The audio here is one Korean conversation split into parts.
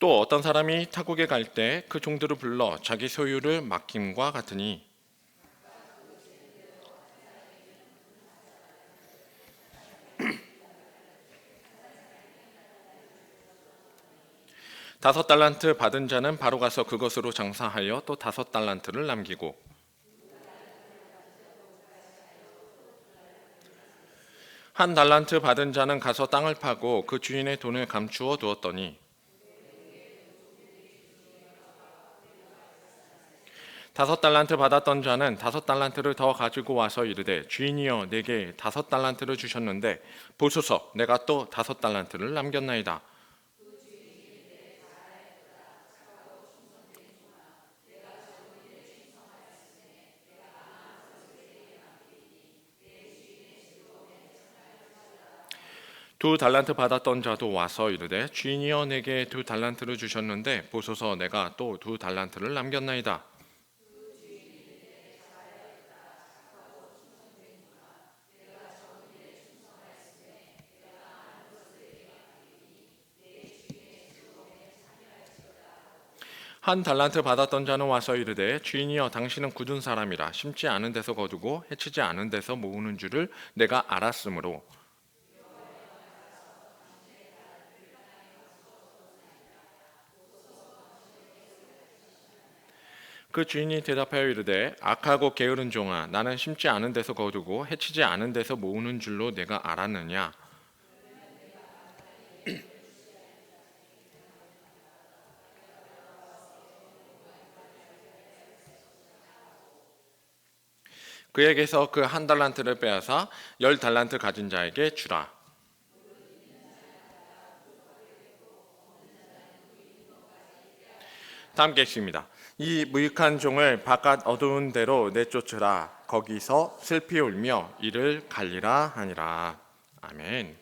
또 어떤 사람이 타국에 갈 때 그 종들을 불러 자기 소유를 맡김과 같으니 다섯 달란트 받은 자는 바로 가서 그것으로 장사하여 또 다섯 달란트를 남기고 한 달란트 받은 자는 가서 땅을 파고 그 주인의 돈을 감추어 두었더니 다섯 달란트 받았던 자는 다섯 달란트를 더 가지고 와서 이르되 주인이여 내게 다섯 달란트를 주셨는데 보소서 내가 또 다섯 달란트를 남겼나이다. 두 달란트 받았던 자도 와서 이르되 주인이여 내게 두 달란트를 주셨는데 보소서 내가 또 두 달란트를 남겼나이다. 한 달란트 받았던 자는 와서 이르되 주인이여 당신은 굳은 사람이라 심지 않은 데서 거두고 해치지 않은 데서 모으는 줄을 내가 알았으므로 그 주인이 대답하여 이르되 악하고 게으른 종아 나는 심지 않은 데서 거두고 해치지 않은 데서 모으는 줄로 내가 알았느냐. 그에게서 그 한 달란트를 빼앗아 열 달란트 가진 자에게 주라. 다 함께 읽습니다. 이 무익한 종을 바깥 어두운 데로 내쫓으라. 거기서 슬피 울며 이를 갈리라 하니라. 아멘.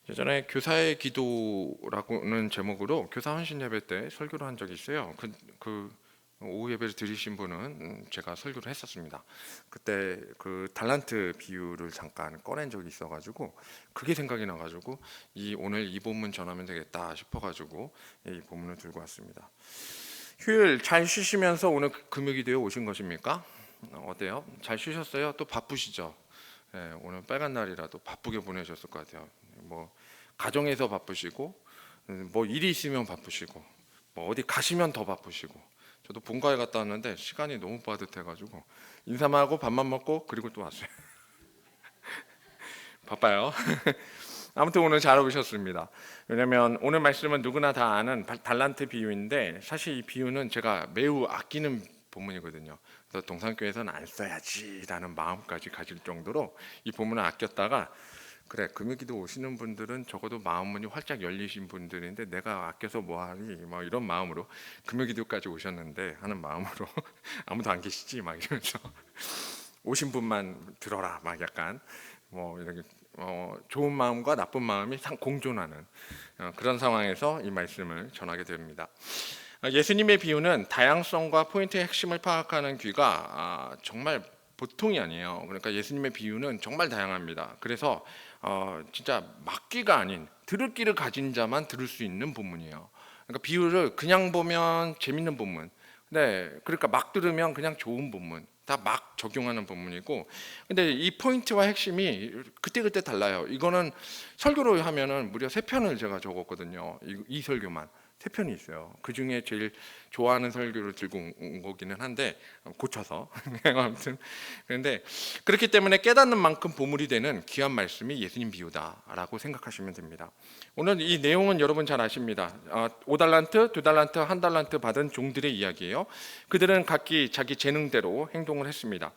예전에 교사의 기도라고는 제목으로 교사 헌신 예배 때 설교를 한 적이 있어요. 그 오후 예배를 들으신 분은 제가 설교를 했었습니다. 그때 그 달란트 비유를 잠깐 꺼낸 적이 있어가지고 그게 생각이 나가지고 오늘 이 본문 전하면 되겠다 싶어가지고 이 본문을 들고 왔습니다. 휴일 잘 쉬시면서 오늘 금요기도에 오신 것입니까? 어때요? 잘 쉬셨어요? 또 바쁘시죠? 네, 오늘 빨간 날이라도 바쁘게 보내셨을 것 같아요. 뭐 가정에서 바쁘시고 뭐 일이 있으면 바쁘시고 뭐 어디 가시면 더 바쁘시고 저도 본가에 갔다 왔는데 시간이 너무 빠듯해가지고 인사만 하고 밥만 먹고 그리고 또 왔어요. 바빠요. 아무튼 오늘 잘 오셨습니다. 왜냐하면 오늘 말씀은 누구나 다 아는 달란트 비유인데 사실 이 비유는 제가 매우 아끼는 본문이거든요. 그래서 동산교회에서는 안 써야지라는 마음까지 가질 정도로 이 본문을 아꼈다가 그래 금요기도 오시는 분들은 적어도 마음문이 활짝 열리신 분들인데 내가 아껴서 뭐하니 뭐 이런 마음으로 금요기도까지 오셨는데 하는 마음으로 아무도 안 계시지 막 이러면서 오신 분만 들어라 막 약간 뭐 이렇게 좋은 마음과 나쁜 마음이 공존하는 그런 상황에서 이 말씀을 전하게 됩니다. 예수님의 비유는 다양성과 포인트의 핵심을 파악하는 귀가 정말 보통이 아니에요. 그러니까 예수님의 비유는 정말 다양합니다. 그래서 진짜 막귀가 아닌 들을 귀를 가진 자만 들을 수 있는 본문이에요. 그러니까 비유를 그냥 보면 재밌는 본문, 네, 그러니까 막 들으면 그냥 좋은 본문, 다 막 적용하는 본문이고, 근데 이 포인트와 핵심이 그때그때 달라요. 이거는 설교로 하면은 무려 3편을 제가 적었거든요. 이 설교만 3편이 있어요. 그 중에 제일 좋아하는 설교를 들고 온 거기는 한데 고쳐서 아무튼 그런데 그렇기 때문에 깨닫는 만큼 보물이 되는 귀한 말씀이 예수님 비유다라고 생각하시면 됩니다. 오늘 이 내용은 여러분 잘 아십니다. 5달란트, 2달란트, 1달란트 받은 종들의 이야기예요. 그들은 각기 자기 재능대로 행동을 했습니다.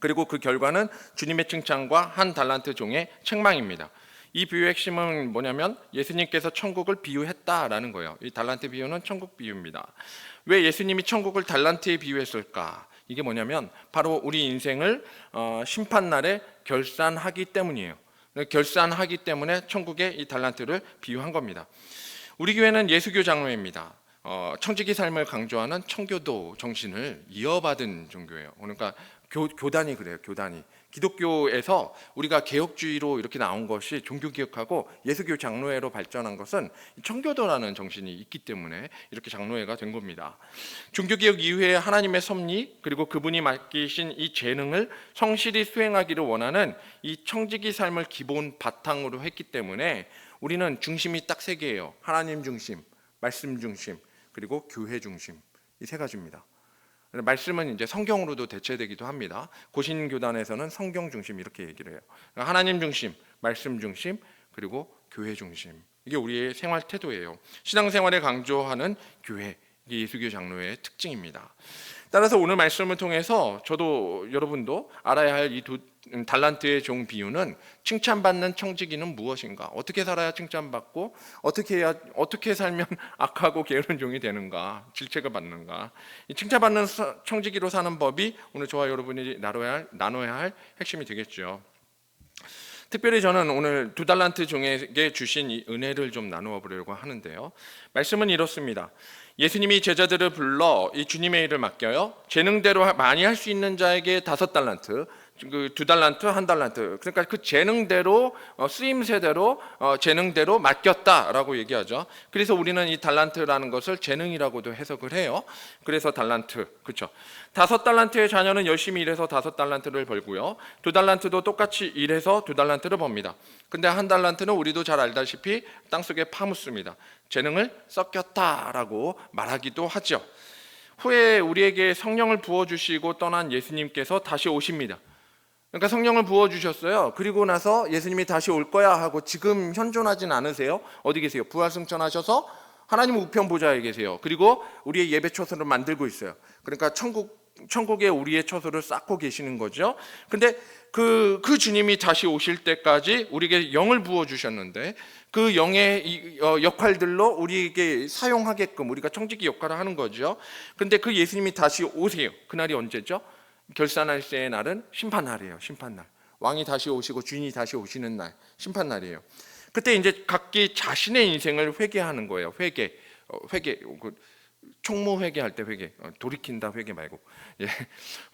그리고 그 결과는 주님의 칭찬과 한 달란트 종의 책망입니다. 이 비유의 핵심은 뭐냐면 예수님께서 천국을 비유했다라는 거예요. 이 달란트 비유는 천국 비유입니다. 왜 예수님이 천국을 달란트에 비유했을까? 이게 뭐냐면 바로 우리 인생을 심판날에 결산하기 때문이에요. 결산하기 때문에 천국의 이 달란트를 비유한 겁니다. 우리 교회는 예수교 장로회입니다. 청지기 삶을 강조하는 청교도 정신을 이어받은 종교예요. 그러니까 교단이 그래요. 기독교에서 우리가 개혁주의로 이렇게 나온 것이 종교개혁하고 예수교 장로회로 발전한 것은 청교도라는 정신이 있기 때문에 이렇게 장로회가 된 겁니다. 종교개혁 이후에 하나님의 섭리 그리고 그분이 맡기신 이 재능을 성실히 수행하기를 원하는 이 청지기 삶을 기본 바탕으로 했기 때문에 우리는 중심이 딱 세 개예요. 하나님 중심, 말씀 중심, 그리고 교회 중심, 이 세 가지입니다. 말씀은 이제 성경으로도 대체되기도 합니다. 고신교단에서는 성경 중심 이렇게 얘기를 해요. 하나님 중심, 말씀 중심, 그리고 교회 중심. 이게 우리의 생활 태도예요. 신앙생활에 강조하는 교회, 이게 예수교 장로회의 특징입니다. 따라서 오늘 말씀을 통해서 저도 여러분도 알아야 할 이 두 달란트의 종 비유는 칭찬받는 청지기는 무엇인가? 어떻게 살아야 칭찬받고 어떻게 살면 악하고 게으른 종이 되는가? 질책을 받는가? 이 칭찬받는 청지기로 사는 법이 오늘 저와 여러분이 나눠야 할 핵심이 되겠죠. 특별히 저는 오늘 두 달란트 종에게 주신 이 은혜를 좀 나누어 보려고 하는데요. 말씀은 이렇습니다. 예수님이 제자들을 불러 이 주님의 일을 맡겨요. 재능대로 많이 할 수 있는 자에게 5달란트, 그 2달란트, 1달란트. 그러니까 그 재능대로 쓰임새대로 재능대로 맡겼다라고 얘기하죠. 그래서 우리는 이 달란트라는 것을 재능이라고도 해석을 해요. 그래서 달란트, 그렇죠. 5달란트의 자녀는 열심히 일해서 5달란트를 벌고요. 2달란트도 똑같이 일해서 2달란트를 법니다. 근데 1달란트는 우리도 잘 알다시피 땅속에 파묻습니다. 재능을 썩겼다라고 말하기도 하죠. 후에 우리에게 성령을 부어주시고 떠난 예수님께서 다시 오십니다. 그러니까 성령을 부어주셨어요. 그리고 나서 예수님이 다시 올 거야 하고 지금 현존하진 않으세요. 어디 계세요? 부활승천하셔서 하나님 우편 보좌에 계세요. 그리고 우리의 예배 처소를 만들고 있어요. 그러니까 천국에 우리의 처소를 쌓고 계시는 거죠. 근데 그 주님이 다시 오실 때까지 우리에게 영을 부어주셨는데 그 영의 역할들로 우리에게 사용하게끔 우리가 청지기 역할을 하는 거죠. 근데 그 예수님이 다시 오세요. 그날이 언제죠? 결산할세의 날은 심판날이에요. 심판날. 왕이 다시 오시고 주인이 다시 오시는 날, 심판날이에요. 그때 이제 각기 자신의 인생을 회개하는 거예요. 회개. 총무 회개할 때 회개, 돌이킨다 회개 말고, 예,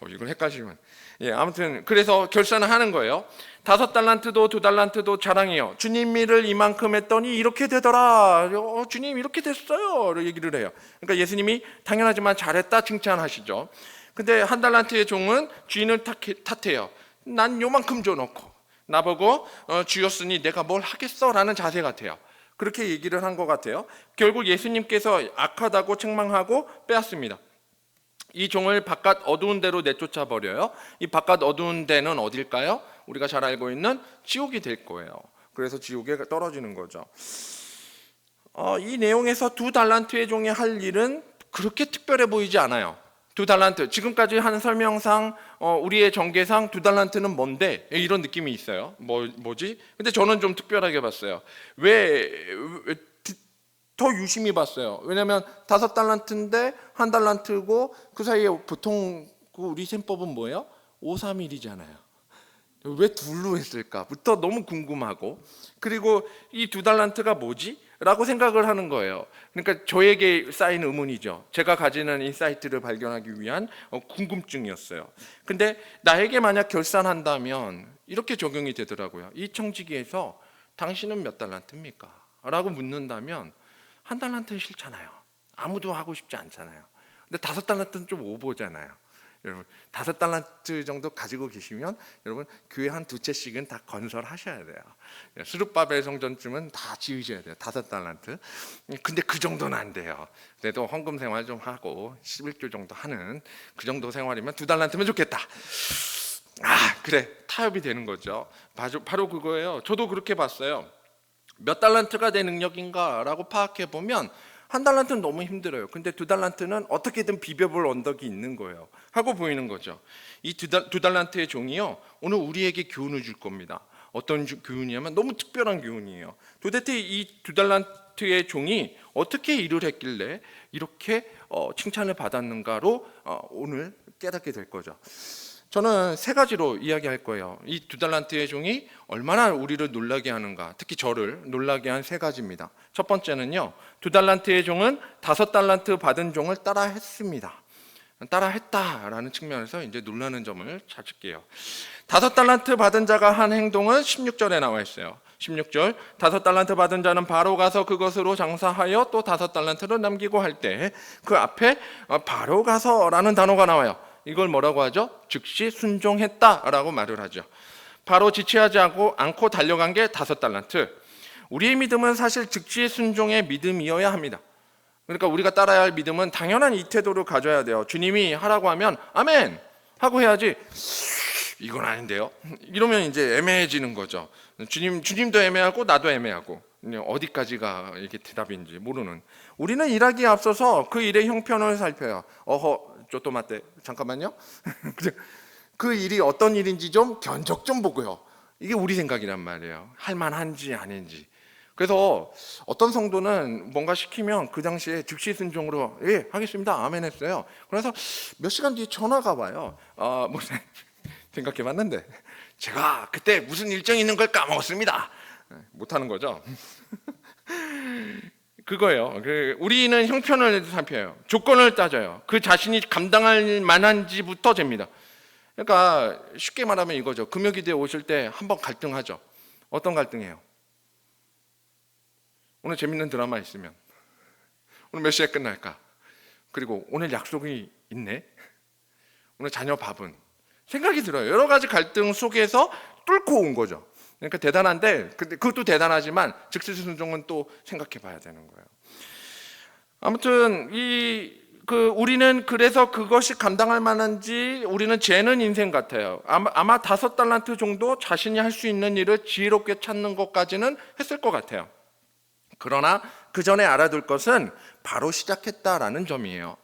이걸 헷갈리면, 예, 아무튼 그래서 결산을 하는 거예요. 5달란트도 2달란트도 자랑해요. 주님 일을 이만큼 했더니 이렇게 되더라. 주님 이렇게 됐어요. 얘기를 해요. 그러니까 예수님이 당연하지만 잘했다 칭찬하시죠. 근데 1달란트의 종은 주인을 탓해요. 난 요만큼 줘놓고 나보고 주였으니 내가 뭘 하겠어라는 자세 같아요. 그렇게 얘기를 한 것 같아요. 결국 예수님께서 악하다고 책망하고 빼앗습니다. 이 종을 바깥 어두운 데로 내쫓아 버려요. 이 바깥 어두운 데는 어딜까요? 우리가 잘 알고 있는 지옥이 될 거예요. 그래서 지옥에 떨어지는 거죠. 이 내용에서 2달란트의 종이 할 일은 그렇게 특별해 보이지 않아요. 2달란트, 지금까지 한 설명상 우리의 전개상 2달란트는 뭔데? 이런 느낌이 있어요. 뭐지? 근데 저는 좀 특별하게 봤어요. 왜 더 유심히 봤어요. 왜냐하면 5달란트인데 1달란트고 그 사이에 보통 우리 셈법은 뭐예요? 531이잖아요. 왜 둘로 했을까부터 너무 궁금하고, 그리고 이 2달란트가 뭐지? 라고 생각을 하는 거예요. 그러니까 저에게 쌓인 의문이죠. 제가 가지는 인사이트를 발견하기 위한 궁금증이었어요. 근데 나에게 만약 결산한다면 이렇게 적용이 되더라고요. 이 청지기에서 당신은 몇 달란트입니까? 라고 묻는다면 1달란트는 싫잖아요. 아무도 하고 싶지 않잖아요. 근데 5달란트는 좀 오버잖아요. 여러분 5달란트 정도 가지고 계시면 여러분 교회 한 2채씩은 다 건설하셔야 돼요. 스룹바벨 성전쯤은 다 지으셔야 돼요. 5달란트. 근데 그 정도는 안 돼요. 그래도 헌금 생활 좀 하고 11조 정도 하는 그 정도 생활이면 2달란트면 좋겠다. 그래, 타협이 되는 거죠. 바로 그거예요. 저도 그렇게 봤어요. 몇 달란트가 내 능력인가라고 파악해 보면 1달란트는 너무 힘들어요. 근데 2달란트는 어떻게든 비벼볼 언덕이 있는 거예요. 하고 보이는 거죠. 이 2달란트의 종이요, 오늘 우리에게 교훈을 줄 겁니다. 어떤 교훈이냐면 너무 특별한 교훈이에요. 도대체 이 2달란트의 종이 어떻게 일을 했길래 이렇게 칭찬을 받았는가로 오늘 깨닫게 될 거죠. 저는 3가지로 이야기할 거예요. 이 2달란트의 종이 얼마나 우리를 놀라게 하는가, 특히 저를 놀라게 한 3가지입니다. 첫 번째는요, 2달란트의 종은 5달란트 받은 종을 따라했습니다. 따라했다라는 측면에서 이제 놀라는 점을 찾을게요. 5달란트 받은 자가 한 행동은 16절에 나와 있어요. 16절, 5달란트 받은 자는 바로 가서 그것으로 장사하여 또 5달란트를 남기고 할 때 그 앞에 바로 가서라는 단어가 나와요. 이걸 뭐라고 하죠? 즉시 순종했다라고 말을 하죠. 바로 지체하지 않고 달려간 게 5달란트. 우리의 믿음은 사실 즉시 순종의 믿음이어야 합니다. 그러니까 우리가 따라야 할 믿음은 당연한 이 태도를 가져야 돼요. 주님이 하라고 하면 아멘 하고 해야지 이건 아닌데요. 이러면 이제 애매해지는 거죠. 주님도 애매하고 나도 애매하고 어디까지가 이게 대답인지 모르는. 우리는 일하기에 앞서서 그 일의 형편을 살펴요. 쪼또마떼 잠깐만요. 그 일이 어떤 일인지 좀 견적 좀 보고요. 이게 우리 생각이란 말이에요. 할 만한지 아닌지. 그래서 어떤 성도는 뭔가 시키면 그 당시에 즉시 순종으로 예 하겠습니다 아멘 했어요. 그래서 몇 시간 뒤에 전화가 와요. 목사님 생각해봤는데 제가 그때 무슨 일정이 있는 걸 까먹었습니다. 못하는 거죠. 그거예요. 우리는 형편을 살펴요. 조건을 따져요. 그 자신이 감당할 만한지부터 잽니다. 그러니까 쉽게 말하면 이거죠. 금요기도에 오실 때 한번 갈등하죠. 어떤 갈등이에요? 오늘 재밌는 드라마 있으면 오늘 몇 시에 끝날까? 그리고 오늘 약속이 있네? 오늘 자녀 밥은? 생각이 들어요. 여러 가지 갈등 속에서 뚫고 온 거죠. 그러니까 대단한데 그것도 대단하지만 즉시 순종은 또 생각해 봐야 되는 거예요. 아무튼 우리는 그래서 그것이 감당할 만한지 우리는 재는 인생 같아요. 아마 5달란트 정도 자신이 할 수 있는 일을 지혜롭게 찾는 것까지는 했을 것 같아요. 그러나 그 전에 알아둘 것은 바로 시작했다라는 점이에요.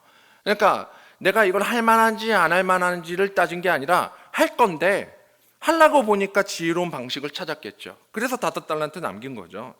그러니까 내가 이걸 할 만한지 안 할 만한지를 따진 게 아니라 할 건데 하려고 보니까 지혜로운 방식을 찾았겠죠. 그래서 5달란트 남긴 거죠.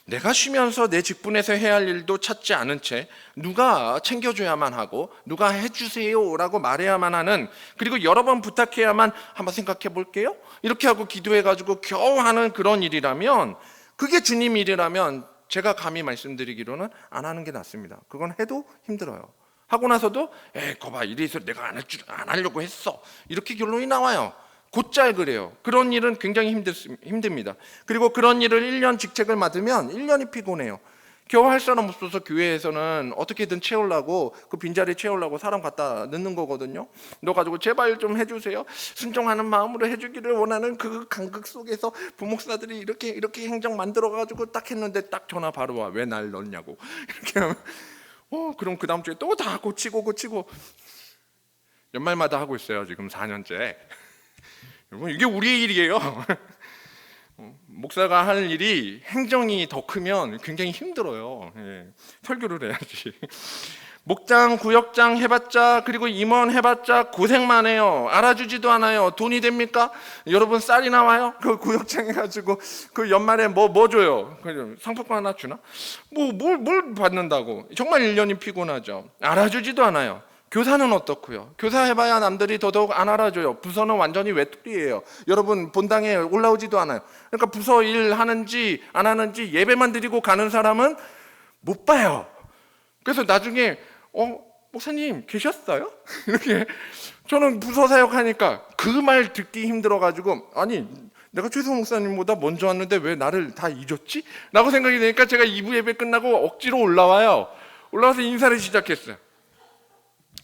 내가 쉬면서 내 직분에서 해야 할 일도 찾지 않은 채 누가 챙겨줘야만 하고 누가 해주세요라고 말해야만 하는, 그리고 여러 번 부탁해야만 한번 생각해 볼게요 이렇게 하고 기도해가지고 겨우 하는 그런 일이라면, 그게 주님 일이라면 제가 감히 말씀드리기로는 안 하는 게 낫습니다. 그건 해도 힘들어요. 하고 나서도 거봐 이래서 내가 안 하려고 했어 이렇게 결론이 나와요. 곧잘 그래요. 그런 일은 굉장히 힘듭니다. 그리고 그런 일을 1년 직책을 맡으면 1년이 피곤해요. 겨우 할 사람 없어서 교회에서는 어떻게든 채우려고, 그 빈자리 채우려고 사람 갖다 넣는 거거든요. 넣어가지고 제발 좀 해주세요. 순종하는 마음으로 해주기를 원하는 그 간극 속에서 부목사들이 이렇게 행정 만들어가지고 딱 했는데 딱 전화 바로 와. 왜 날 넣냐고. 이렇게 하면 그럼 그 다음 주에 또 다 고치고 연말마다 하고 있어요. 지금 4년째. 여러분 이게 우리의 일이에요. 목사가 하는 일이 행정이 더 크면 굉장히 힘들어요. 설교를 해야지. 목장, 구역장 해봤자, 그리고 임원 해봤자 고생만 해요. 알아주지도 않아요. 돈이 됩니까? 여러분 쌀이 나와요? 그 구역장 해가지고 그 연말에 뭐 줘요? 상품권 하나 주나? 뭘 받는다고? 정말 1년이 피곤하죠. 알아주지도 않아요. 교사는 어떻고요? 교사 해봐야 남들이 더더욱 안 알아줘요. 부서는 완전히 외톨이에요. 여러분 본당에 올라오지도 않아요. 그러니까 부서 일 하는지 안 하는지 예배만 드리고 가는 사람은 못 봐요. 그래서 나중에 목사님 계셨어요? 이렇게 저는 부서 사역하니까 그 말 듣기 힘들어가지고, 아니 내가 최소 목사님보다 먼저 왔는데 왜 나를 다 잊었지? 라고 생각이 되니까 제가 2부 예배 끝나고 억지로 올라와요. 올라와서 인사를 시작했어요.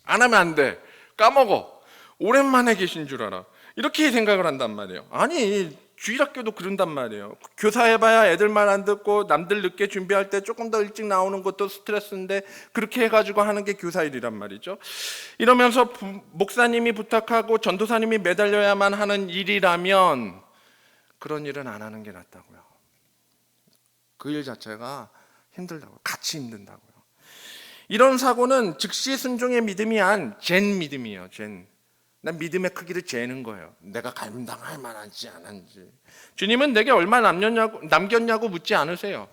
안 하면 안 돼. 까먹어. 오랜만에 계신 줄 알아. 이렇게 생각을 한단 말이에요. 아니 주일학교도 그런단 말이에요. 교사 해봐야 애들 말 안 듣고 남들 늦게 준비할 때 조금 더 일찍 나오는 것도 스트레스인데 그렇게 해가지고 하는 게 교사 일이란 말이죠. 이러면서 목사님이 부탁하고 전도사님이 매달려야만 하는 일이라면 그런 일은 안 하는 게 낫다고요. 그 일 자체가 힘들다고요. 같이 힘든다고요. 이런 사고는 즉시 순종의 믿음이 아닌 잰 믿음이에요. 난 믿음의 크기를 재는 거예요. 내가 감당할 만한지 안 한지. 주님은 내게 얼마 남겼냐고 묻지 않으세요.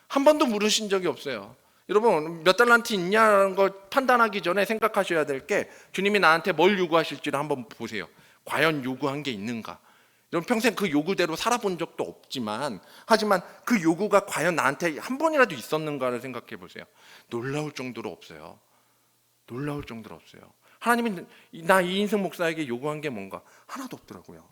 한 번도 물으신 적이 없어요. 여러분 몇 달란트 있냐는 걸 판단하기 전에 생각하셔야 될 게, 주님이 나한테 뭘 요구하실지를 한번 보세요. 과연 요구한 게 있는가? 여러분 평생 그 요구대로 살아본 적도 없지만, 하지만 그 요구가 과연 나한테 한 번이라도 있었는가를 생각해 보세요. 놀라울 정도로 없어요. 놀라울 정도로 없어요. 하나님이 나 이인승 목사에게 요구한 게 뭔가 하나도 없더라고요.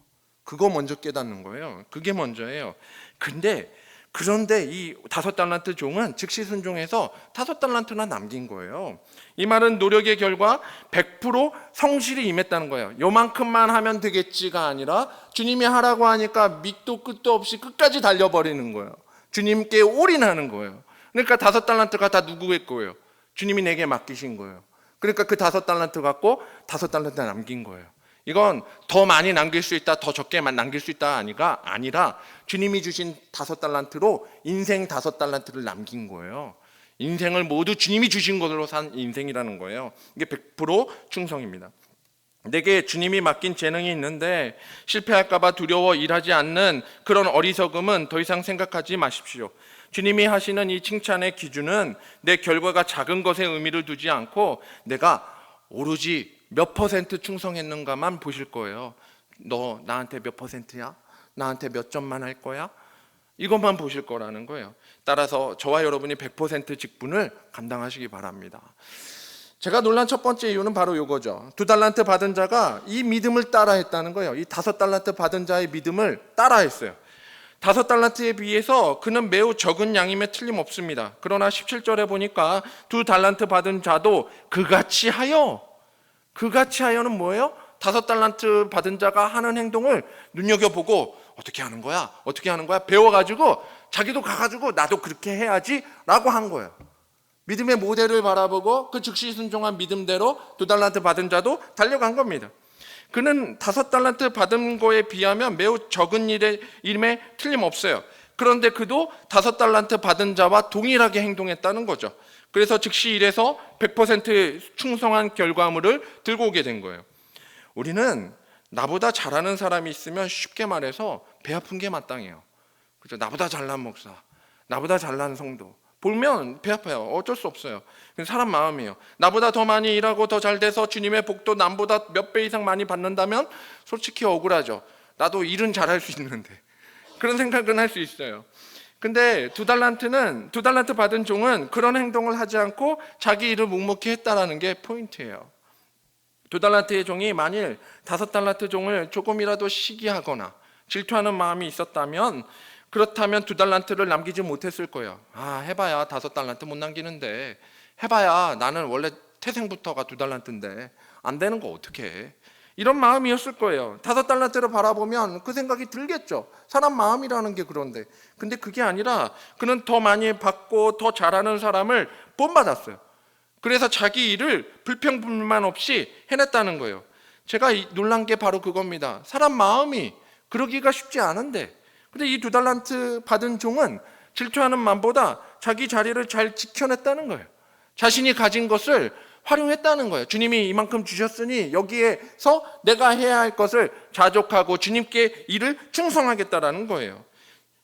그거 먼저 깨닫는 거예요. 그게 먼저예요. 그런데 이 5달란트 종은 즉시 순종해서 5달란트나 남긴 거예요. 이 말은 노력의 결과 100% 성실히 임했다는 거예요. 요만큼만 하면 되겠지가 아니라 주님이 하라고 하니까 밑도 끝도 없이 끝까지 달려버리는 거예요. 주님께 올인하는 거예요. 그러니까 5달란트가 다 누구의 거예요? 주님이 내게 맡기신 거예요. 그러니까 그 5달란트 갖고 5달란트 남긴 거예요. 이건 더 많이 남길 수 있다, 더 적게만 남길 수 있다 아니라 주님이 주신 5달란트로 인생 5달란트를 남긴 거예요. 인생을 모두 주님이 주신 것으로 산 인생이라는 거예요. 이게 100% 충성입니다. 내게 주님이 맡긴 재능이 있는데 실패할까봐 두려워 일하지 않는 그런 어리석음은 더 이상 생각하지 마십시오. 주님이 하시는 이 칭찬의 기준은 내 결과가 작은 것에 의미를 두지 않고 내가 오로지 몇 퍼센트 충성했는가만 보실 거예요. 너 나한테 몇 퍼센트야? 나한테 몇 점만 할 거야? 이것만 보실 거라는 거예요. 따라서 저와 여러분이 100% 직분을 감당하시기 바랍니다. 제가 놀란 첫 번째 이유는 바로 이거죠. 2달란트 받은 자가 이 믿음을 따라했다는 거예요. 이 5달란트 받은 자의 믿음을 따라했어요. 5달란트에 비해서 그는 매우 적은 양임에 틀림없습니다. 그러나 17절에 보니까 2달란트 받은 자도 그같이 하여는 뭐예요? 5달란트 받은 자가 하는 행동을 눈여겨보고 어떻게 하는 거야? 배워가지고 자기도 가가지고 나도 그렇게 해야지 라고 한 거예요. 믿음의 모델을 바라보고 그 즉시 순종한 믿음대로 2달란트 받은 자도 달려간 겁니다. 그는 5달란트 받은 거에 비하면 매우 적은 일임에 틀림없어요. 그런데 그도 5달란트 받은 자와 동일하게 행동했다는 거죠. 그래서 즉시 일해서 100% 충성한 결과물을 들고 오게 된 거예요. 우리는 나보다 잘하는 사람이 있으면 쉽게 말해서 배 아픈 게 마땅해요. 그렇죠? 나보다 잘난 목사, 나보다 잘난 성도 보면 배 아파요. 어쩔 수 없어요. 사람 마음이에요. 나보다 더 많이 일하고 더 잘 돼서 주님의 복도 남보다 몇 배 이상 많이 받는다면 솔직히 억울하죠. 나도 일은 잘할 수 있는데 그런 생각은 할 수 있어요. 근데 2달란트 받은 종은 그런 행동을 하지 않고 자기 일을 묵묵히 했다라는 게 포인트예요. 2달란트의 종이 만일 5달란트 종을 조금이라도 시기하거나 질투하는 마음이 있었다면 그렇다면 2달란트를 남기지 못했을 거예요. 해봐야 5달란트 못 남기는데, 해봐야 나는 원래 태생부터가 2달란트인데 안 되는 거 어떻게 해? 이런 마음이었을 거예요. 5달란트를 바라보면 그 생각이 들겠죠. 사람 마음이라는 게 그런데. 근데 그게 아니라 그는 더 많이 받고 더 잘하는 사람을 본받았어요. 그래서 자기 일을 불평불만 없이 해냈다는 거예요. 제가 놀란 게 바로 그겁니다. 사람 마음이 그러기가 쉽지 않은데, 근데 이 2달란트 받은 종은 질투하는 마음보다 자기 자리를 잘 지켜냈다는 거예요. 자신이 가진 것을 활용했다는 거예요. 주님이 이만큼 주셨으니 여기에서 내가 해야 할 것을 자족하고 주님께 일을 충성하겠다라는 거예요.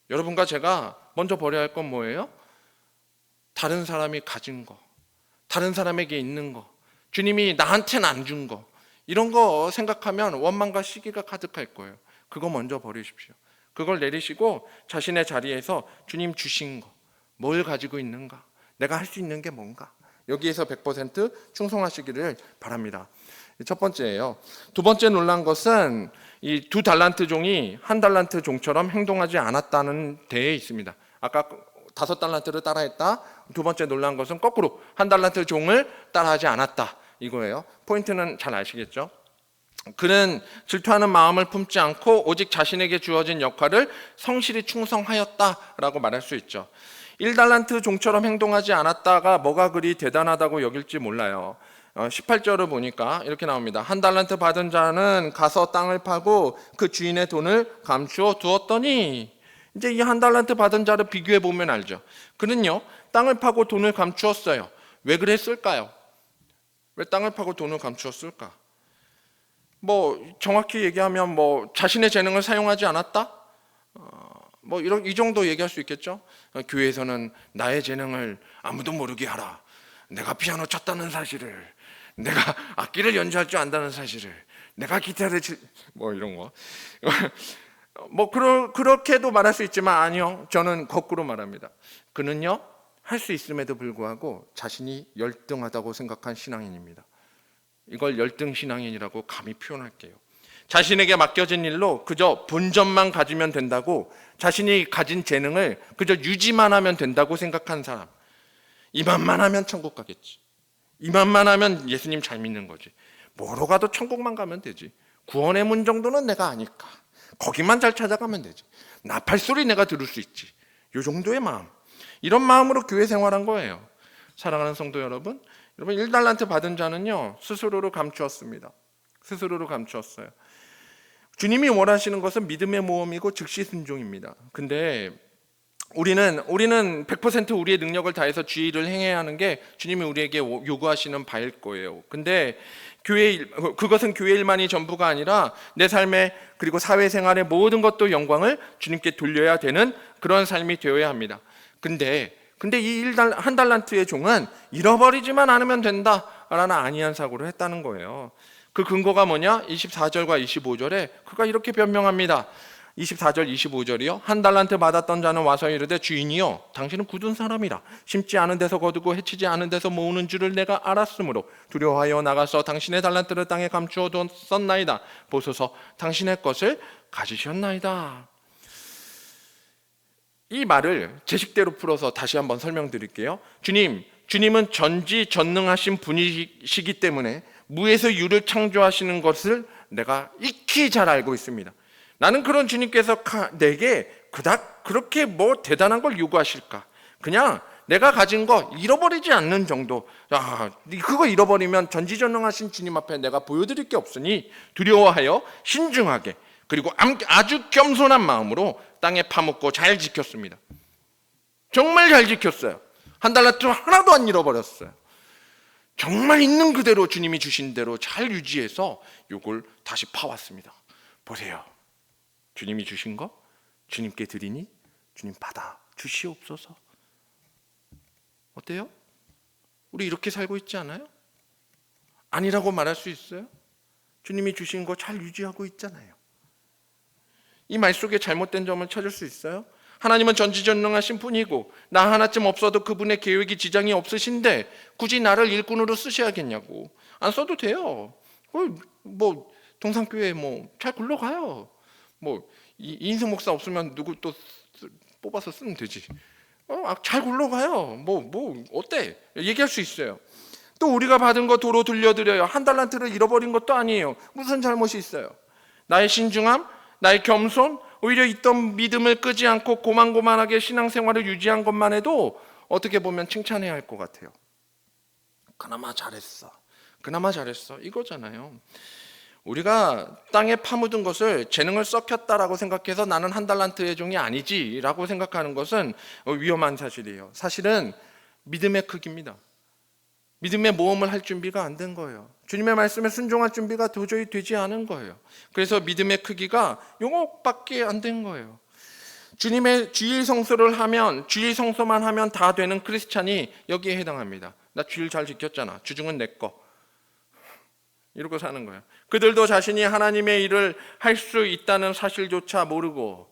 여러분과 제가 먼저 버려야 할 건 뭐예요? 다른 사람이 가진 거, 다른 사람에게 있는 거, 주님이 나한테는 안 준 거, 이런 거 생각하면 원망과 시기가 가득할 거예요. 그거 먼저 버리십시오. 그걸 내리시고 자신의 자리에서 주님 주신 거, 뭘 가지고 있는가, 내가 할 수 있는 게 뭔가, 여기에서 100% 충성하시기를 바랍니다. 첫 번째예요. 두 번째 놀란 것은 이 2달란트 종이 1달란트 종처럼 행동하지 않았다는 데에 있습니다. 아까 5달란트를 따라했다. 두 번째 놀란 것은 거꾸로 1달란트 종을 따라하지 않았다, 이거예요. 포인트는 잘 아시겠죠? 그는 질투하는 마음을 품지 않고 오직 자신에게 주어진 역할을 성실히 충성하였다라고 말할 수 있죠. 1달란트 종처럼 행동하지 않았다가 뭐가 그리 대단하다고 여길지 몰라요. 18절을 보니까 이렇게 나옵니다. 1달란트 받은 자는 가서 땅을 파고 그 주인의 돈을 감추어 두었더니, 이제 이 1달란트 받은 자를 비교해 보면 알죠. 그는요, 땅을 파고 돈을 감추었어요. 왜 그랬을까요? 왜 땅을 파고 돈을 감추었을까? 정확히 얘기하면 자신의 재능을 사용하지 않았다? 이 정도 얘기할 수 있겠죠. 교회에서는 나의 재능을 아무도 모르게 하라, 내가 피아노 쳤다는 사실을, 내가 악기를 연주할 줄 안다는 사실을, 내가 기타를 이런 거 그렇게도 말할 수 있지만, 아니요, 저는 거꾸로 말합니다. 그는요, 할 수 있음에도 불구하고 자신이 열등하다고 생각한 신앙인입니다. 이걸 열등 신앙인이라고 감히 표현할게요. 자신에게 맡겨진 일로 그저 본전만 가지면 된다고, 자신이 가진 재능을 그저 유지만 하면 된다고 생각한 사람, 이만만 하면 천국 가겠지, 이만만 하면 예수님 잘 믿는 거지, 뭐로 가도 천국만 가면 되지, 구원의 문 정도는 내가 아니까 거기만 잘 찾아가면 되지, 나팔소리 내가 들을 수 있지, 이 정도의 마음, 이런 마음으로 교회 생활한 거예요. 사랑하는 성도 여러분, 1달란트 받은 자는요 스스로로 감추었습니다. 스스로로 감추었어요. 주님이 원하시는 것은 믿음의 모험이고 즉시 순종입니다. 근데 우리는 100% 우리의 능력을 다해서 주의를 행해야 하는 게 주님이 우리에게 요구하시는 바일 거예요. 근데 그것은 교회 일만이 전부가 아니라 내 삶에, 그리고 사회생활의 모든 것도 영광을 주님께 돌려야 되는 그런 삶이 되어야 합니다. 근데 이 1달란트의 종은 잃어버리지만 않으면 된다라는 안이한 사고를 했다는 거예요. 그 근거가 뭐냐? 24절과 25절에 그가 이렇게 변명합니다. 24절 25절이요. 1달란트 받았던 자는 와서 이르되 주인이여 당신은 굳은 사람이라 심지 않은 데서 거두고 해치지 않은 데서 모으는 줄을 내가 알았으므로 두려워하여 나가서 당신의 달란트를 땅에 감추어 뒀었나이다. 보소서 당신의 것을 가지셨나이다. 이 말을 제 식대로 풀어서 다시 한번 설명드릴게요. 주님은 전지전능하신 분이시기 때문에 무에서 유를 창조하시는 것을 내가 익히 잘 알고 있습니다. 나는 그런 주님께서 내게 그닥 그렇게 뭐 대단한 걸 요구하실까? 그냥 내가 가진 거 잃어버리지 않는 정도. 그거 잃어버리면 전지전능하신 주님 앞에 내가 보여드릴 게 없으니 두려워하여 신중하게, 그리고 아주 겸손한 마음으로 땅에 파묻고 잘 지켰습니다. 정말 잘 지켰어요. 1달란트 하나도 안 잃어버렸어요. 정말 있는 그대로 주님이 주신 대로 잘 유지해서 이걸 다시 파왔습니다. 보세요. 주님이 주신 거 주님께 드리니 주님 받아 주시옵소서. 어때요? 우리 이렇게 살고 있지 않아요? 아니라고 말할 수 있어요? 주님이 주신 거 잘 유지하고 있잖아요. 이 말 속에 잘못된 점을 찾을 수 있어요? 하나님은 전지전능하신 분이고 나 하나쯤 없어도 그분의 계획이 지장이 없으신데 굳이 나를 일꾼으로 쓰셔야겠냐고. 안 써도 돼요. 뭐 동산교회 잘 굴러가요. 이인승 목사 없으면 누구 또 뽑아서 쓰면 되지. 잘 굴러가요. 어때? 얘기할 수 있어요. 또 우리가 받은 거 도로 돌려드려요. 1달란트를 잃어버린 것도 아니에요. 무슨 잘못이 있어요? 나의 신중함, 나의 겸손, 오히려 있던 믿음을 끄지 않고 고만고만하게 신앙생활을 유지한 것만 해도 어떻게 보면 칭찬해야 할 것 같아요. 그나마 잘했어. 이거잖아요. 우리가 땅에 파묻은 것을 재능을 썩혔다라고 생각해서 나는 1달란트의 종이 아니지라고 생각하는 것은 위험한 사실이에요. 사실은 믿음의 크기입니다. 믿음의 모험을 할 준비가 안 된 거예요. 주님의 말씀에 순종할 준비가 도저히 되지 않은 거예요. 그래서 믿음의 크기가 요것밖에 안 된 거예요. 주님의 주일 성소를 하면, 주일 성소만 하면 다 되는 크리스찬이 여기에 해당합니다. 나 주일 잘 지켰잖아. 주중은 내 거. 이러고 사는 거예요. 그들도 자신이 하나님의 일을 할 수 있다는 사실조차 모르고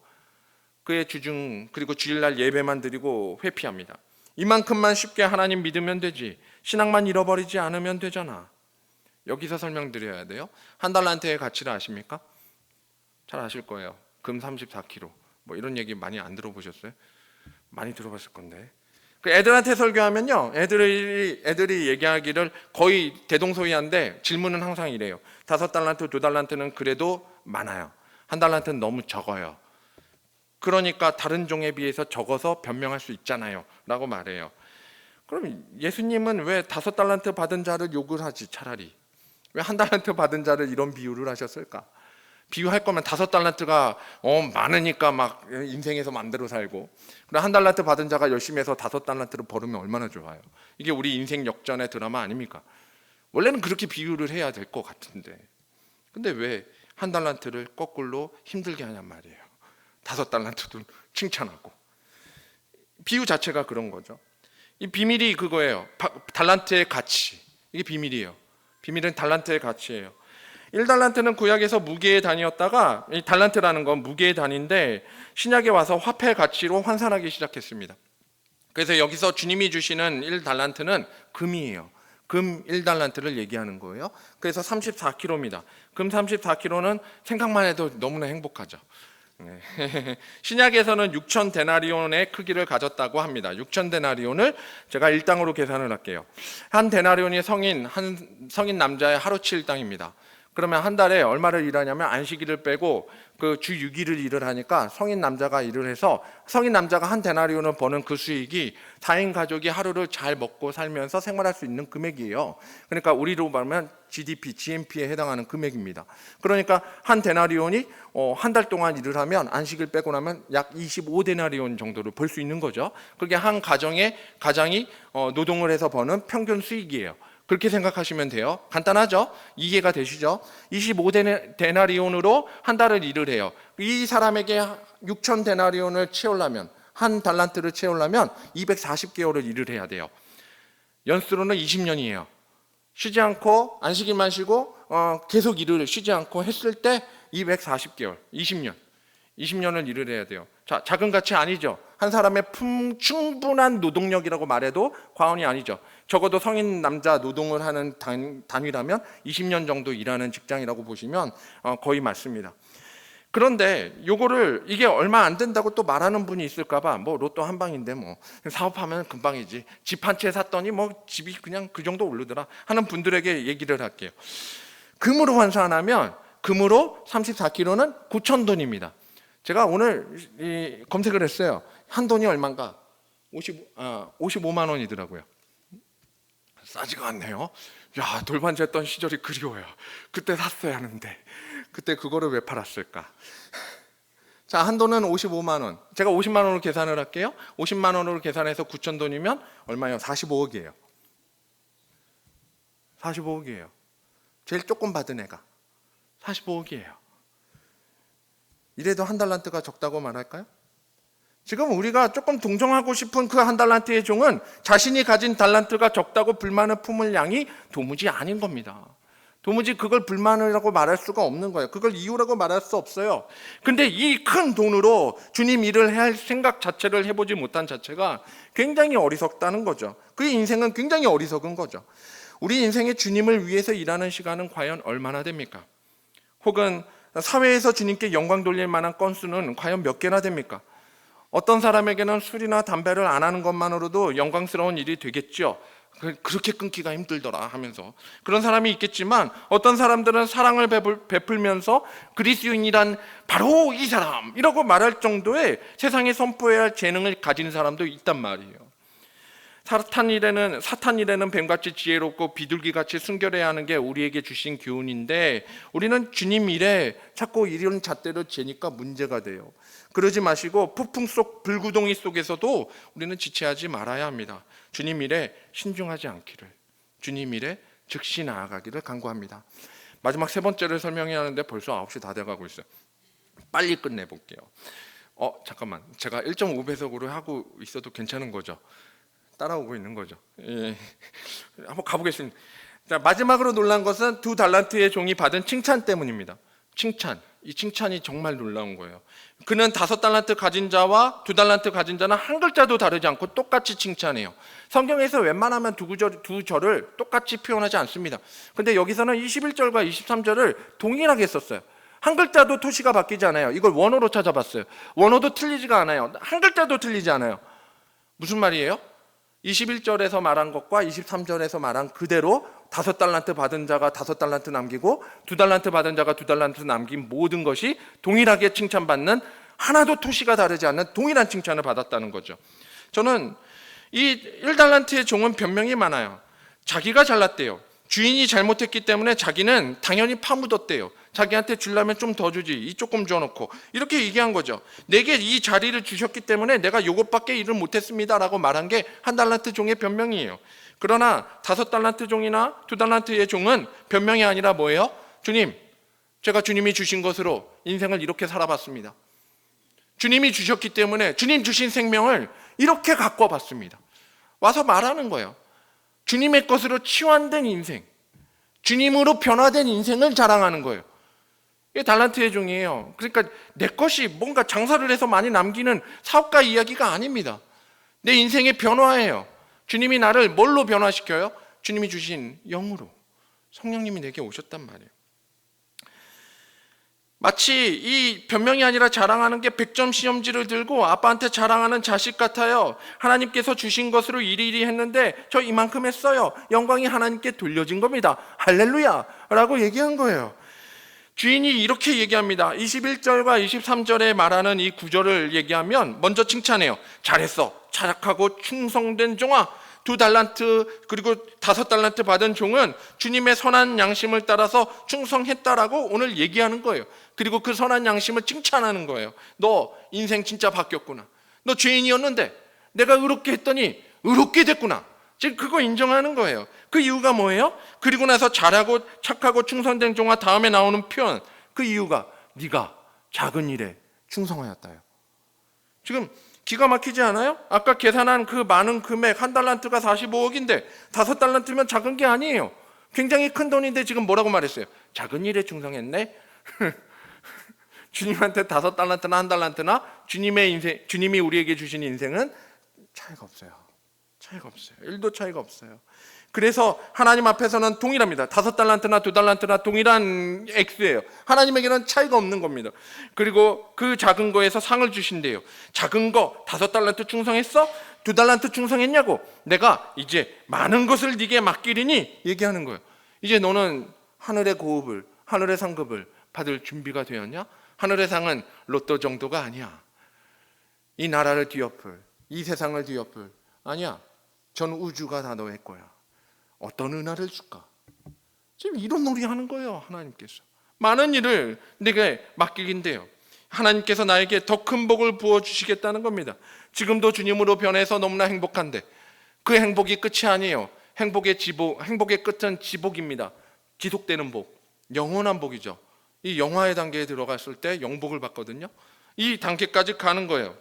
그의 주중 그리고 주일날 예배만 드리고 회피합니다. 이만큼만 쉽게 하나님 믿으면 되지, 신앙만 잃어버리지 않으면 되잖아. 여기서 설명드려야 돼요. 1달란트의 가치를 아십니까? 잘 아실 거예요. 금 34kg. 이런 얘기 많이 안 들어보셨어요? 많이 들어봤을 건데. 그 애들한테 설교하면요, 애들이 얘기하기를 거의 대동소이한데 질문은 항상 이래요. 5달란트, 2달란트는 그래도 많아요. 1달란트는 너무 적어요. 그러니까 다른 종에 비해서 적어서 변명할 수 있잖아요 라고 말해요. 그럼 예수님은 왜 5달란트 받은 자를 욕을 하지? 차라리 왜 1달란트 받은 자를 이런 비유를 하셨을까? 비유할 거면 5달란트가 많으니까 막 인생에서 맘대로 살고, 그럼 1달란트 받은 자가 열심히 해서 5달란트를 벌으면 얼마나 좋아요. 이게 우리 인생 역전의 드라마 아닙니까? 원래는 그렇게 비유를 해야 될 것 같은데, 근데 왜 1달란트를 거꾸로 힘들게 하냔 말이에요. 5달란트도 칭찬하고. 비유 자체가 그런 거죠. 이 비밀이 그거예요. 달란트의 가치. 이게 비밀이에요. 비밀은 달란트의 가치예요. 1달란트는 구약에서 무게의 단위였다가, 이 달란트라는 건 무게의 단위인데 신약에 와서 화폐 가치로 환산하기 시작했습니다. 그래서 여기서 주님이 주시는 1달란트는 금이에요. 금 1달란트를 얘기하는 거예요. 그래서 34kg입니다. 금 34kg는 생각만 해도 너무나 행복하죠. 네. 신약에서는 6천 데나리온의 크기를 가졌다고 합니다. 6천 데나리온을 제가 일당으로 계산을 할게요. 한 데나리온이 성인 남자의 하루치 일당입니다. 그러면 한 달에 얼마를 일하냐면 안식일을 빼고 그 주 6일을 일을 하니까 성인 남자가 일을 해서 성인 남자가 한 데나리온을 버는 그 수익이 4인 가족이 하루를 잘 먹고 살면서 생활할 수 있는 금액이에요. 그러니까 우리로 말하면 GDP, GNP에 해당하는 금액입니다. 그러니까 한 데나리온이 한 달 동안 일을 하면 안식일 빼고 나면 약 25데나리온 정도를 벌 수 있는 거죠. 그게 한 가정이 노동을 해서 버는 평균 수익이에요. 그렇게 생각하시면 돼요. 간단하죠? 이해가 되시죠? 25데나리온으로 한 달을 일을 해요. 이 사람에게 6천 데나리온을 채우려면, 한 달란트를 채우려면 240개월을 일을 해야 돼요. 연수로는 20년이에요. 쉬지 않고 안식일만 쉬고 계속 일을 쉬지 않고 했을 때 240개월, 20년을 일을 해야 돼요. 자, 작은 가치 아니죠. 한 사람의 충분한 노동력이라고 말해도 과언이 아니죠. 적어도 성인 남자 노동을 하는 단위라면 20년 정도 일하는 직장이라고 보시면 거의 맞습니다. 그런데 이게 얼마 안 된다고 또 말하는 분이 있을까봐 뭐 로또 한 방인데 뭐 사업하면 금방이지, 집 한 채 샀더니 뭐 집이 그냥 그 정도 오르더라 하는 분들에게 얘기를 할게요. 금으로 환산하면 금으로 34kg는 9,000돈입니다. 제가 오늘 검색을 했어요. 한 돈이 얼마인가? 55만 원이더라고요. 싸지가 않네요. 야, 돌반지 했던 시절이 그리워요. 그때 샀어야 하는데 그때 그거를 왜 팔았을까? 자, 한 돈은 55만 원. 제가 50만 원으로 계산을 할게요. 50만 원으로 계산해서 9,000돈이면 얼마예요? 45억이에요. 45억이에요. 제일 조금 받은 애가 45억이에요. 이래도 한 달란트가 적다고 말할까요? 지금 우리가 조금 동정하고 싶은 그 한 달란트의 종은 자신이 가진 달란트가 적다고 불만을 품을 양이 도무지 아닌 겁니다. 도무지 그걸 불만이라고 말할 수가 없는 거예요. 그걸 이유라고 말할 수 없어요. 근데 이 큰 돈으로 주님 일을 해야 할 생각 자체를 해보지 못한 자체가 굉장히 어리석다는 거죠. 그의 인생은 굉장히 어리석은 거죠. 우리 인생에 주님을 위해서 일하는 시간은 과연 얼마나 됩니까? 혹은 사회에서 주님께 영광 돌릴 만한 건수는 과연 몇 개나 됩니까? 어떤 사람에게는 술이나 담배를 안 하는 것만으로도 영광스러운 일이 되겠죠. 그렇게 끊기가 힘들더라 하면서 그런 사람이 있겠지만, 어떤 사람들은 사랑을 베풀면서 그리스도인이란 바로 이 사람이라고 말할 정도의 세상에 선포해야 할 재능을 가진 사람도 있단 말이에요. 사탄 일에는 뱀같이 지혜롭고 비둘기같이 순결해야 하는 게 우리에게 주신 교훈인데, 우리는 주님 일에 자꾸 이런 잣대로 재니까 문제가 돼요. 그러지 마시고 폭풍 속 불구덩이 속에서도 우리는 지체하지 말아야 합니다. 주님 일에 신중하지 않기를, 주님 일에 즉시 나아가기를 간구합니다. 마지막 세 번째를 설명해야 하는데 벌써 9시 다 돼가고 있어요. 빨리 끝내볼게요. 잠깐만, 제가 1.5배속으로 하고 있어도 괜찮은 거죠? 따라오고 있는 거죠. 예. 한번 가보겠습니다. 자, 마지막으로 놀란 것은 2달란트의 종이 받은 칭찬 때문입니다. 이 칭찬이 정말 놀라운 거예요. 그는 5달란트 가진 자와 2달란트 가진 자는 한 글자도 다르지 않고 똑같이 칭찬해요. 성경에서 웬만하면 두 절을 똑같이 표현하지 않습니다. 근데 여기서는 21절과 23절을 동일하게 썼어요. 한 글자도 토시가 바뀌지 않아요. 이걸 원어로 찾아봤어요. 원어도 틀리지가 않아요. 한 글자도 틀리지 않아요. 무슨 말이에요? 21절에서 말한 것과 23절에서 말한 그대로 5달란트 받은 자가 5달란트 남기고 2달란트 받은 자가 2달란트 남긴 모든 것이 동일하게 칭찬받는, 하나도 토시가 다르지 않는 동일한 칭찬을 받았다는 거죠. 저는 이 1달란트의 종은 변명이 많아요. 자기가 잘났대요. 주인이 잘못했기 때문에 자기는 당연히 파묻었대요. 자기한테 주려면 좀 더 주지, 이 조금 줘놓고, 이렇게 얘기한 거죠. 내게 이 자리를 주셨기 때문에 내가 요것밖에 일을 못했습니다 라고 말한 게 1달란트 종의 변명이에요. 그러나 5달란트 종이나 2달란트의 종은 변명이 아니라 뭐예요? 주님, 제가 주님이 주신 것으로 인생을 이렇게 살아봤습니다. 주님이 주셨기 때문에 주님 주신 생명을 이렇게 갖고 봤습니다. 와서 말하는 거예요. 주님의 것으로 치환된 인생, 주님으로 변화된 인생을 자랑하는 거예요. 이게 달란트의 종이에요. 그러니까 내 것이 뭔가 장사를 해서 많이 남기는 사업가 이야기가 아닙니다. 내 인생의 변화예요. 주님이 나를 뭘로 변화시켜요? 주님이 주신 영으로 성령님이 내게 오셨단 말이에요. 마치 이 변명이 아니라 자랑하는 게 100점 시험지를 들고 아빠한테 자랑하는 자식 같아요. 하나님께서 주신 것으로 이리이리 했는데 저 이만큼 했어요. 영광이 하나님께 돌려진 겁니다. 할렐루야 라고 얘기한 거예요. 주인이 이렇게 얘기합니다. 21절과 23절에 말하는 이 구절을 얘기하면 먼저 칭찬해요. 잘했어. 착하고 충성된 종아. 2달란트 그리고 5달란트 받은 종은 주님의 선한 양심을 따라서 충성했다라고 오늘 얘기하는 거예요. 그리고 그 선한 양심을 칭찬하는 거예요. 너 인생 진짜 바뀌었구나. 너 죄인이었는데 내가 의롭게 했더니 의롭게 됐구나. 지금 그거 인정하는 거예요. 그 이유가 뭐예요? 그리고 나서 잘하고 착하고 충성된 종아 다음에 나오는 표현, 그 이유가 네가 작은 일에 충성하였다요. 지금 기가 막히지 않아요? 아까 계산한 그 많은 금액, 1달란트가 45억인데 5달란트면 작은 게 아니에요. 굉장히 큰 돈인데 지금 뭐라고 말했어요? 작은 일에 충성했네? 주님한테 5달란트나 1달란트나 주님의 인생, 주님이 우리에게 주신 인생은 차이가 없어요. 차이가 없어요. 1도 차이가 없어요. 그래서 하나님 앞에서는 동일합니다. 5달란트나 2달란트나 동일한 액수예요. 하나님에게는 차이가 없는 겁니다. 그리고 그 작은 거에서 상을 주신대요. 작은 거 5달란트 충성했어? 2달란트 충성했냐고? 내가 이제 많은 것을 네게 맡기리니 얘기하는 거예요. 이제 너는 하늘의 고읍을, 하늘의 상급을 받을 준비가 되었냐? 하늘의 상은 로또 정도가 아니야. 이 나라를 뒤엎을, 이 세상을 뒤엎을, 아니야. 전 우주가 다 너의 거야. 어떤 은혜를 줄까? 지금 이런 놀이 하는 거예요. 하나님께서 많은 일을 내게 맡기긴데요, 하나님께서 나에게 더 큰 복을 부어주시겠다는 겁니다. 지금도 주님으로 변해서 너무나 행복한데 그 행복이 끝이 아니에요. 행복의 끝은 지복입니다. 지속되는 복, 영원한 복이죠. 이 영화의 단계에 들어갔을 때 영복을 받거든요. 이 단계까지 가는 거예요.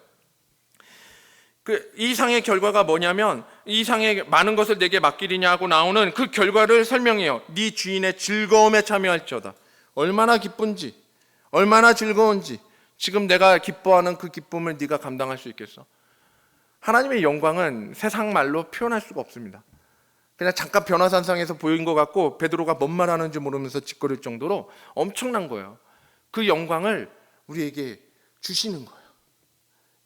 이 상의 결과가 뭐냐면, 이 상의 많은 것을 내게 맡기리냐 하고 나오는 그 결과를 설명해요. 네 주인의 즐거움에 참여할지어다. 얼마나 기쁜지, 얼마나 즐거운지. 지금 내가 기뻐하는 그 기쁨을 네가 감당할 수 있겠어? 하나님의 영광은 세상 말로 표현할 수가 없습니다. 그냥 잠깐 변화산상에서 보인 것 같고 베드로가 뭔 말하는지 모르면서 짓거릴 정도로 엄청난 거예요. 그 영광을 우리에게 주시는 거예요.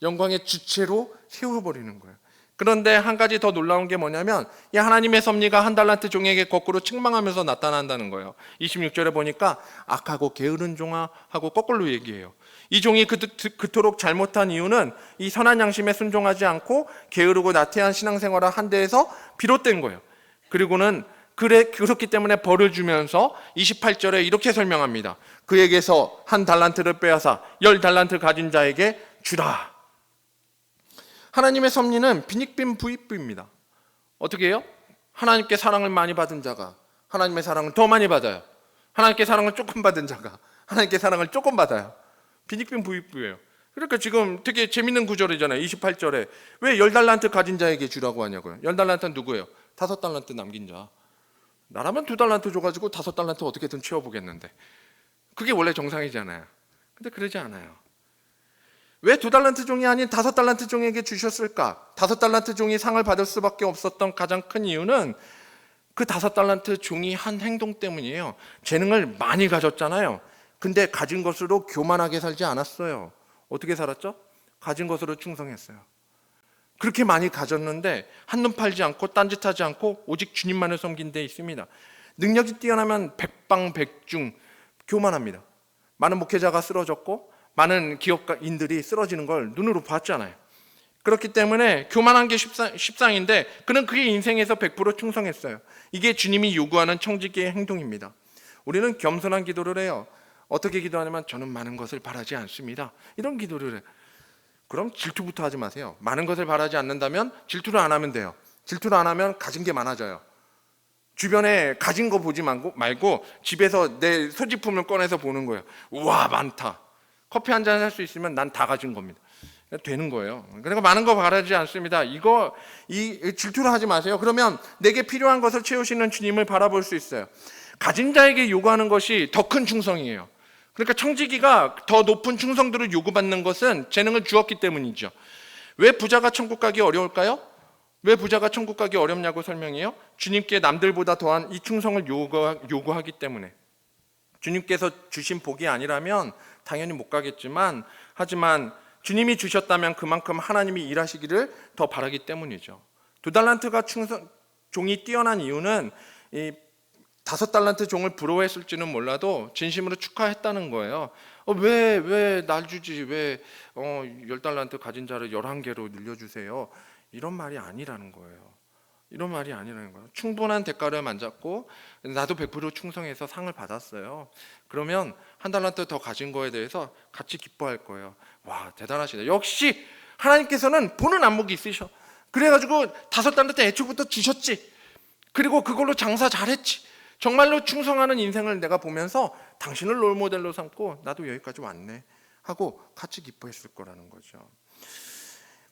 영광의 주체로 세워버리는 거예요. 그런데 한 가지 더 놀라운 게 뭐냐면, 이 하나님의 섭리가 1달란트 종에게 거꾸로 책망하면서 나타난다는 거예요. 26절에 보니까 악하고 게으른 종아 하고 거꾸로 얘기해요. 이 종이 그토록 잘못한 이유는 이 선한 양심에 순종하지 않고 게으르고 나태한 신앙생활을 한 데에서 비롯된 거예요. 그리고는 그렇기 때문에 벌을 주면서 28절에 이렇게 설명합니다. 그에게서 1달란트를 빼앗아 10달란트 가진 자에게 주라. 하나님의 섭리는 빈익빈 부익부입니다. 어떻게 해요? 하나님께 사랑을 많이 받은 자가 하나님의 사랑을 더 많이 받아요. 하나님께 사랑을 조금 받은 자가 하나님께 사랑을 조금 받아요. 빈익빈 부익부예요. 그러니까 지금 되게 재밌는 구절이잖아요. 28절에 왜 10달란트 가진 자에게 주라고 하냐고요. 10달란트는 누구예요? 5달란트 남긴 자. 나라면 2달란트 줘가지고 5달란트 어떻게든 채워보겠는데, 그게 원래 정상이잖아요. 근데 그러지 않아요. 왜 2달란트 종이 아닌 5달란트 종에게 주셨을까? 5달란트 종이 상을 받을 수밖에 없었던 가장 큰 이유는 그 5달란트 종이 한 행동 때문이에요. 재능을 많이 가졌잖아요. 근데 가진 것으로 교만하게 살지 않았어요. 어떻게 살았죠? 가진 것으로 충성했어요. 그렇게 많이 가졌는데 한눈 팔지 않고 딴짓하지 않고 오직 주님만을 섬긴 데 있습니다. 능력이 뛰어나면 백방백중 교만합니다. 많은 목회자가 쓰러졌고 많은 기업인들이 쓰러지는 걸 눈으로 봤잖아요. 그렇기 때문에 교만한 게 십상인데 그는 그의 인생에서 100% 충성했어요. 이게 주님이 요구하는 청지기의 행동입니다. 우리는 겸손한 기도를 해요. 어떻게 기도하냐면 저는 많은 것을 바라지 않습니다. 이런 기도를 해요. 그럼 질투부터 하지 마세요. 많은 것을 바라지 않는다면 질투를 안 하면 돼요. 질투를 안 하면 가진 게 많아져요. 주변에 가진 거 보지 말고 집에서 내 소지품을 꺼내서 보는 거예요. 우와, 많다. 커피 한 잔 할 수 있으면 난 다 가진 겁니다. 되는 거예요. 그러니까 많은 거 바라지 않습니다. 이 질투를 하지 마세요. 그러면 내게 필요한 것을 채우시는 주님을 바라볼 수 있어요. 가진 자에게 요구하는 것이 더 큰 충성이에요. 그러니까 청지기가 더 높은 충성도를 요구받는 것은 재능을 주었기 때문이죠. 왜 부자가 천국 가기 어려울까요? 왜 부자가 천국 가기 어렵냐고 설명해요? 주님께 남들보다 더한 이 충성을 요구하기 때문에. 주님께서 주신 복이 아니라면 당연히 못 가겠지만, 하지만 주님이 주셨다면 그만큼 하나님이 일하시기를 더 바라기 때문이죠. 2달란트가 종이 뛰어난 이유는 이 5달란트 종을 부러워했을지는 몰라도 진심으로 축하했다는 거예요. 왜 날 주지? 왜 10달란트 가진 자를 11개로 늘려주세요? 이런 말이 아니라는 거예요. 이런 말이 아니라는 거예요. 충분한 대가를 만졌고 나도 100% 충성해서 상을 받았어요. 그러면 1달란트 더 가진 거에 대해서 같이 기뻐할 거예요. 와, 대단하시다. 역시 하나님께서는 보는 안목이 있으셔. 그래가지고 5달란트 애초부터 주셨지. 그리고 그걸로 장사 잘했지. 정말로 충성하는 인생을 내가 보면서 당신을 롤모델로 삼고 나도 여기까지 왔네 하고 같이 기뻐했을 거라는 거죠.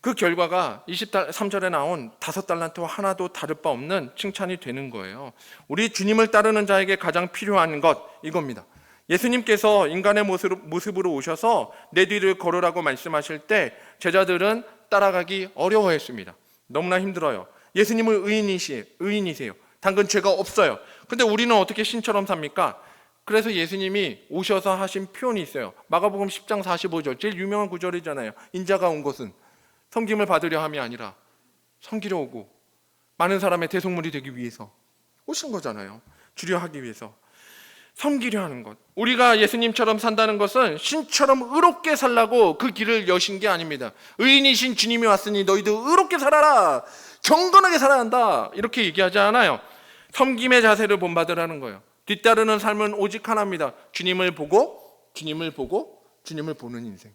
그 결과가 23절에 나온 5달란트와 하나도 다를 바 없는 칭찬이 되는 거예요. 우리 주님을 따르는 자에게 가장 필요한 것, 이겁니다. 예수님께서 인간의 모습으로 오셔서 내 뒤를 걸으라고 말씀하실 때 제자들은 따라가기 어려워했습니다. 너무나 힘들어요. 예수님은 의인이세요. 당근 죄가 없어요. 근데 우리는 어떻게 신처럼 삽니까? 그래서 예수님이 오셔서 하신 표현이 있어요. 마가복음 10장 45절, 제일 유명한 구절이잖아요. 인자가 온 것은 섬김을 받으려 함이 아니라 섬기려 오고 많은 사람의 대속물이 되기 위해서 오신 거잖아요. 주려 하기 위해서 섬기려 하는 것. 우리가 예수님처럼 산다는 것은 신처럼 의롭게 살라고 그 길을 여신 게 아닙니다. 의인이신 주님이 왔으니 너희도 의롭게 살아라, 경건하게 살아야 한다, 이렇게 얘기하지 않아요. 섬김의 자세를 본받으라는 거예요. 뒤따르는 삶은 오직 하나입니다. 주님을 보고 주님을 보는 인생.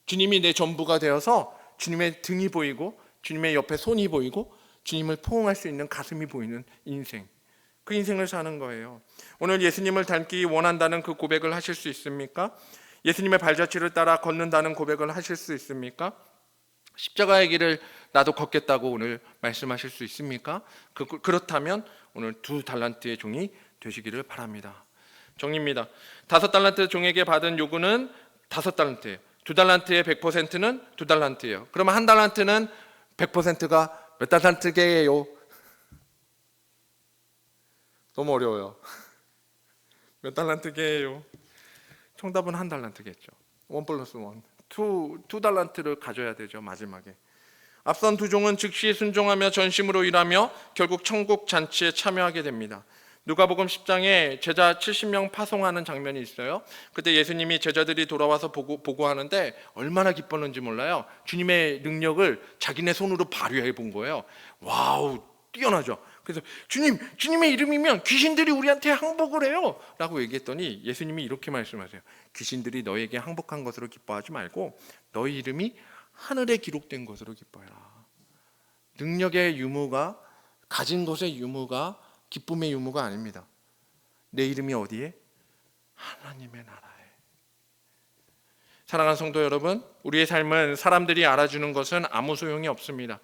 주님이 내 전부가 되어서 주님의 등이 보이고 주님의 옆에 손이 보이고 주님을 포옹할 수 있는 가슴이 보이는 인생. 그 인생을 사는 거예요. 오늘 예수님을 닮기 원한다는 그 고백을 하실 수 있습니까? 예수님의 발자취를 따라 걷는다는 고백을 하실 수 있습니까? 십자가의 길을 나도 걷겠다고 오늘 말씀하실 수 있습니까? 그렇다면 오늘 2달란트의 종이 되시기를 바랍니다. 정리입니다. 5달란트 종에게 받은 요구는 5달란트예요. 2달란트의 100%는 2달란트예요. 그러면 1달란트는 100%가 몇 달란트게요? 너무 어려워요. 몇 달란트게요? 정답은 1달란트겠죠. 1 플러스 1. 2달란트를 가져야 되죠. 마지막에. 앞선 2종은 즉시 순종하며 전심으로 일하며 결국 천국 잔치에 참여하게 됩니다. 누가복음 10장에 제자 70명 파송하는 장면이 있어요. 그때 예수님이 제자들이 돌아와서 보고하는데 얼마나 기뻤는지 몰라요. 주님의 능력을 자기네 손으로 발휘해 본 거예요. 와우, 뛰어나죠. 그래서 주님의 이름이면 귀신들이 우리한테 항복을 해요 라고 얘기했더니 예수님이 이렇게 말씀하세요. 귀신들이 너에게 항복한 것으로 기뻐하지 말고 너희 이름이 하늘에 기록된 것으로 기뻐해라. 능력의 유무가, 가진 것의 유무가 기쁨의 유무가 아닙니다. 내 이름이 어디에? 하나님의 나라에. 사랑하는 성도 여러분, 우리의 삶은 사람들이 알아주는 것은 아무 소용이 없습니다.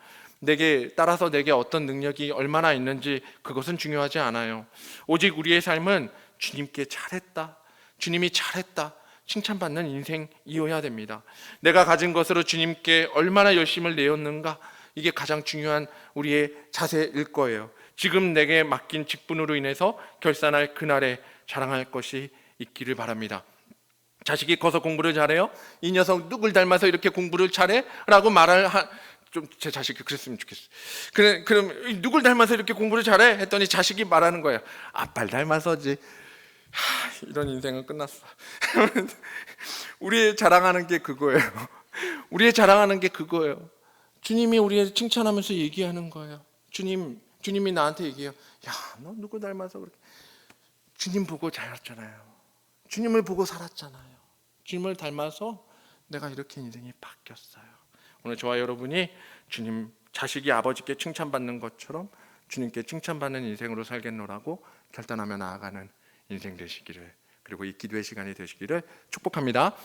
따라서 내게 어떤 능력이 얼마나 있는지 그것은 중요하지 않아요. 오직 우리의 삶은 주님께 잘했다, 주님이 잘했다 칭찬받는 인생이어야 됩니다. 내가 가진 것으로 주님께 얼마나 열심을 내었는가, 이게 가장 중요한 우리의 자세일 거예요. 지금 내게 맡긴 직분으로 인해서 결산할 그날에 자랑할 것이 있기를 바랍니다. 자식이 커서 공부를 잘해요? 이 녀석 누굴 닮아서 이렇게 공부를 잘해? 라고 말할 좀 제 자식이 그랬으면 좋겠어요. 그럼 누굴 닮아서 이렇게 공부를 잘해? 했더니 자식이 말하는 거예요. 아빠를 닮아서지. 이런 인생은 끝났어. 우리 자랑하는 게 그거예요. 우리의 자랑하는 게 그거예요. 주님이 우리를 칭찬하면서 얘기하는 거예요. 주님이 나한테 얘기해요. 야, 너 누구 닮아서 그렇게. 주님 보고 자랐잖아요. 주님을 보고 살았잖아요. 주님을 닮아서 내가 이렇게 인생이 바뀌었어요. 오늘 저와 여러분이 주님, 자식이 아버지께 칭찬받는 것처럼 주님께 칭찬받는 인생으로 살겠노라고 결단하며 나아가는 인생 되시기를, 그리고 이 기도의 시간이 되시기를 축복합니다.